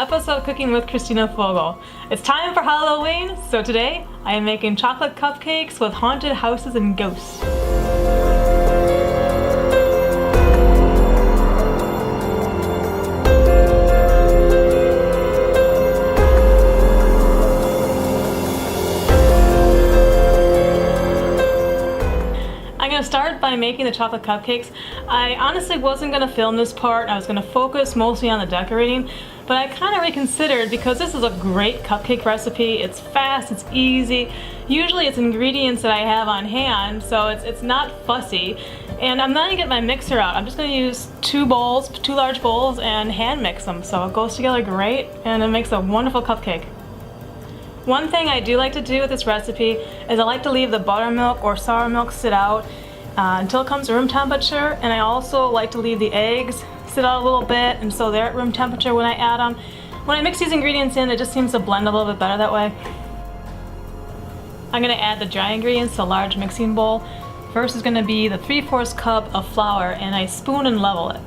episode of Cooking with Christina Fogel. It's time for Halloween, so today I am making chocolate cupcakes with haunted houses and ghosts. I'm going to start by making the chocolate cupcakes. I honestly wasn't going to film this part. I was going to focus mostly on the decorating, but I kind of reconsidered because this is a great cupcake recipe. It's fast, it's easy. Usually it's ingredients that I have on hand, so it's not fussy. And I'm not going to get my mixer out. I'm just going to use two large bowls, and hand mix them. So it goes together great and it makes a wonderful cupcake. One thing I do like to do with this recipe is I like to leave the buttermilk or sour milk sit out until it comes to room temperature, and I also like to leave the eggs sit out a little bit, and so they're at room temperature when I add them. When I mix these ingredients in, it just seems to blend a little bit better that way. I'm going to add the dry ingredients to a large mixing bowl. First is going to be the 3/4 cup of flour, and I spoon and level it.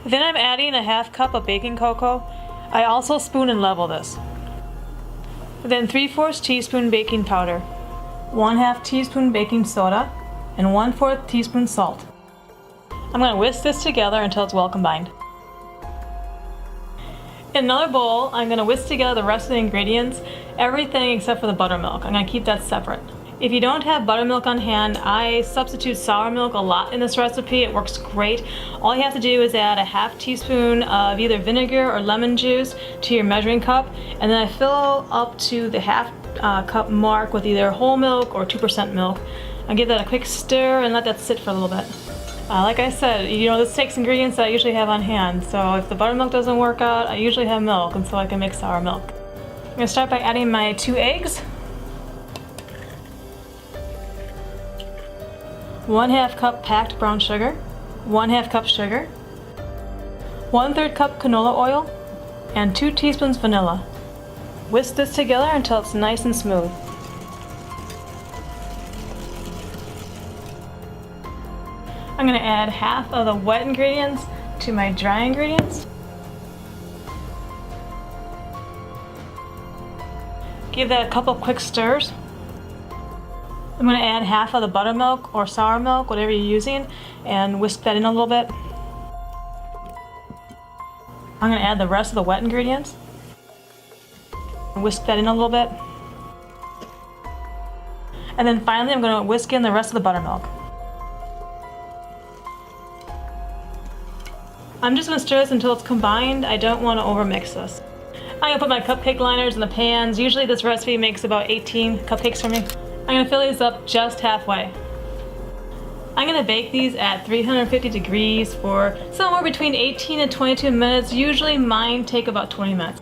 Then I'm adding a 1/2 cup of baking cocoa. I also spoon and level this. Then 3/4 teaspoon baking powder, 1/2 teaspoon baking soda, and 1/4 teaspoon salt. I'm going to whisk this together until it's well combined. In another bowl, I'm going to whisk together the rest of the ingredients, everything except for the buttermilk. I'm going to keep that separate. If you don't have buttermilk on hand, I substitute sour milk a lot in this recipe. It works great. All you have to do is add a 1/2 teaspoon of either vinegar or lemon juice to your measuring cup, and then I fill up to the 1/2 cup mark with either whole milk or 2% milk. I give that a quick stir and let that sit for a little bit. Like I said, this takes ingredients that I usually have on hand, so if the buttermilk doesn't work out, I usually have milk, and so I can make sour milk. I'm going to start by adding my 2 eggs. 1/2 cup packed brown sugar, 1/2 cup sugar, 1/3 cup canola oil, and 2 teaspoons vanilla. Whisk this together until it's nice and smooth. I'm going to add 1/2 of the wet ingredients to my dry ingredients. Give that a couple quick stirs. I'm going to add 1/2 of the buttermilk or sour milk, whatever you're using, and whisk that in a little bit. I'm going to add the rest of the wet ingredients. Whisk that in a little bit. And then finally I'm going to whisk in the rest of the buttermilk. I'm just going to stir this until it's combined. I don't want to overmix this. I'm going to put my cupcake liners in the pans. Usually this recipe makes about 18 cupcakes for me. I'm going to fill these up just halfway. I'm going to bake these at 350 degrees for somewhere between 18 and 22 minutes. Usually mine take about 20 minutes.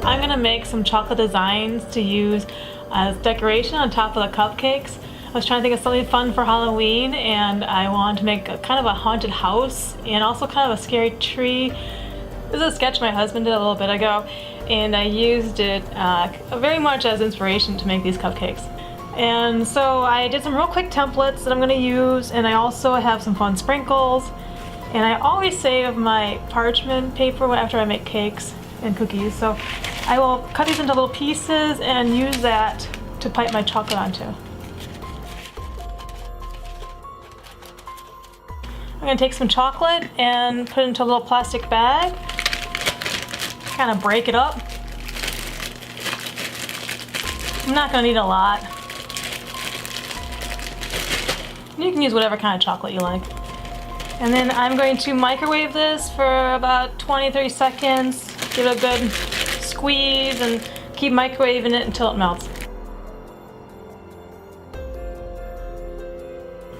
I'm going to make some chocolate designs to use as decoration on top of the cupcakes. I was trying to think of something fun for Halloween, and I wanted to make kind of a haunted house and also kind of a scary tree. This is a sketch my husband did a little bit ago, and I used it very much as inspiration to make these cupcakes. And so I did some real quick templates that I'm going to use, and I also have some fun sprinkles. And I always save my parchment paper after I make cakes and cookies, so I will cut these into little pieces and use that to pipe my chocolate onto. I'm going to take some chocolate and put it into a little plastic bag, kind of break it up. I'm not going to need a lot. You can use whatever kind of chocolate you like. And then I'm going to microwave this for about 20-30 seconds, give it a good squeeze, and keep microwaving it until it melts.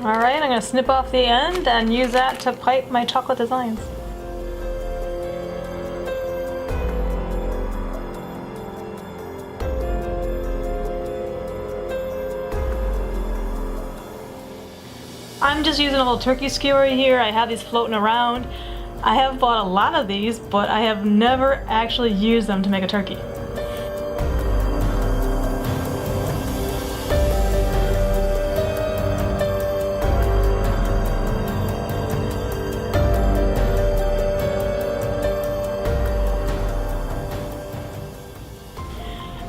Alright, I'm going to snip off the end and use that to pipe my chocolate designs. I'm just using a little turkey skewer here. I have these floating around. I have bought a lot of these, but I have never actually used them to make a turkey.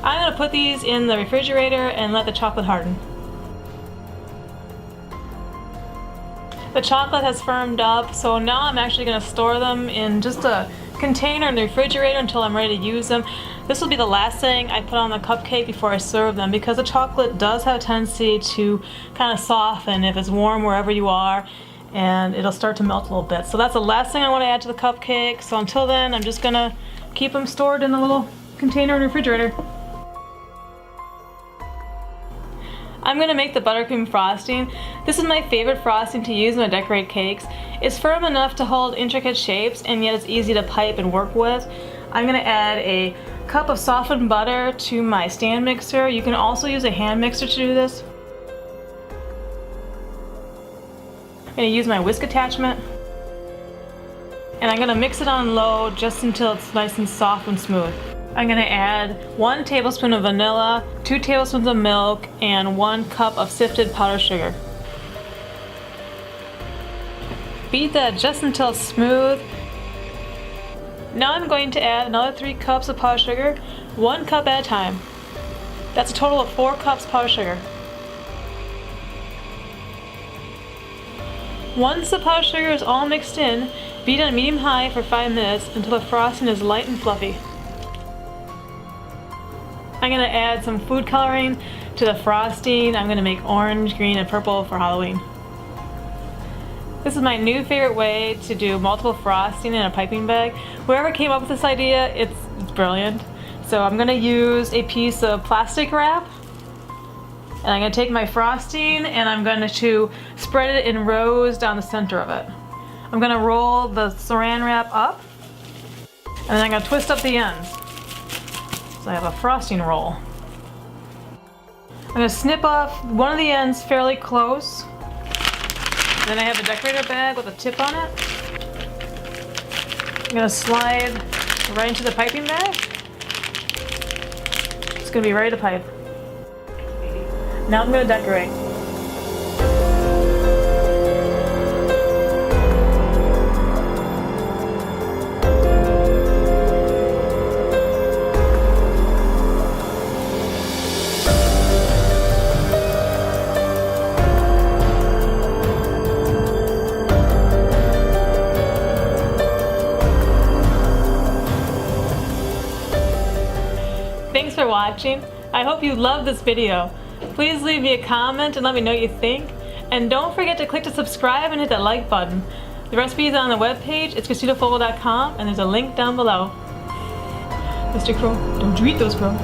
I'm going to put these in the refrigerator and let the chocolate harden. The chocolate has firmed up, so now I'm actually going to store them in just a container in the refrigerator until I'm ready to use them. This will be the last thing I put on the cupcake before I serve them, because the chocolate does have a tendency to kind of soften if it's warm wherever you are, and it'll start to melt a little bit. So that's the last thing I want to add to the cupcake. So until then, I'm just going to keep them stored in a little container in the refrigerator. I'm going to make the buttercream frosting. This is my favorite frosting to use when I decorate cakes. It's firm enough to hold intricate shapes, and yet it's easy to pipe and work with. I'm going to add a cup of softened butter to my stand mixer. You can also use a hand mixer to do this. I'm going to use my whisk attachment, and I'm going to mix it on low just until it's nice and soft and smooth. I'm going to add 1 tablespoon of vanilla, 2 tablespoons of milk, and 1 cup of sifted powdered sugar. Beat that just until it's smooth. Now I'm going to add another 3 cups of powdered sugar, 1 cup at a time. That's a total of 4 cups powdered sugar. Once the powdered sugar is all mixed in, beat on medium-high for 5 minutes until the frosting is light and fluffy. I'm going to add some food coloring to the frosting. I'm going to make orange, green, and purple for Halloween. This is my new favorite way to do multiple frosting in a piping bag. Whoever came up with this idea, it's brilliant. So I'm going to use a piece of plastic wrap, and I'm going to take my frosting and I'm going to spread it in rows down the center of it. I'm going to roll the saran wrap up, and then I'm going to twist up the ends. So I have a frosting roll. I'm going to snip off one of the ends fairly close. Then I have a decorator bag with a tip on it. I'm going to slide right into the piping bag. It's going to be ready to pipe. Now I'm going to decorate. Thanks for watching. I hope you loved this video. Please leave me a comment and let me know what you think. And don't forget to click to subscribe and hit that like button. The recipe is on the webpage. It's ChristinaFogel.com, and there's a link down below. Mr. Crow, don't you eat those, Crow.